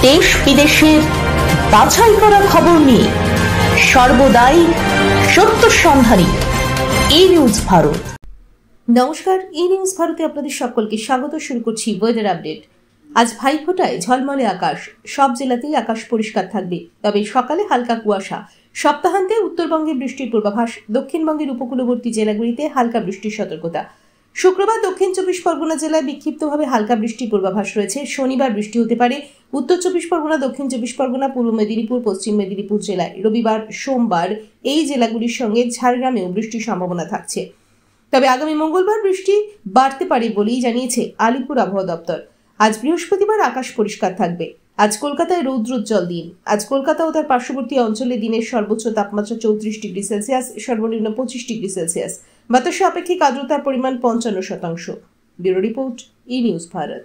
দেশ বিদেশের বাছাই করা খবর নিয়ে সর্বদাই সত্য সন্ধানী ই নিউজ ভারত। নমস্কার, ই নিউজ ভারতে আপনাদের সকলকে স্বাগত। শুরু করছি ওয়েদার আপডেট। আজ ভাইফোঁটায় ঝলমলে আকাশ, সব জেলাতেই আকাশ পরিষ্কার থাকবে, তবে সকালে হালকা কুয়াশা। সপ্তাহান্তে উত্তরবঙ্গে বৃষ্টির পূর্বাভাস, দক্ষিণবঙ্গের উপকূলবর্তী জেলাগুলিতে হালকা বৃষ্টির সতর্কতা। শুক্রবার দক্ষিণ চব্বিশ পরগনা জেলায় বিক্ষিপ্তভাবে হালকা বৃষ্টির পূর্বাভাস রয়েছে। শনিবার বৃষ্টি হতে পারে উত্তর চব্বিশ পরগনা, দক্ষিণ চব্বিশ পরগনা, পূর্ব মেদিনীপুর, পশ্চিম মেদিনীপুর জেলায়। রবিবার, সোমবার এই জেলাগুলির সঙ্গে ঝাড়গ্রামেও বৃষ্টির সম্ভাবনা থাকছে, তবে আগামী মঙ্গলবার বৃষ্টি বাড়তে পারে বলেই জানিয়েছে আলিপুর আবহাওয়া দপ্তর। আজ বৃহস্পতিবার আকাশ পরিষ্কার থাকবে। আজ কলকাতায় রৌদ্রোজ্জ্বল দিন। আজ কলকাতা ও তার পার্শ্ববর্তী অঞ্চলে দিনের সর্বোচ্চ তাপমাত্রা 34 ডিগ্রি সেলসিয়াস, সর্বনিম্ন 25 ডিগ্রি সেলসিয়াস। বাতাসে আপেক্ষিক আর্দ্রতার পরিমাণ 55%। ব্যুরো রিপোর্ট, ই নিউজ ভারত।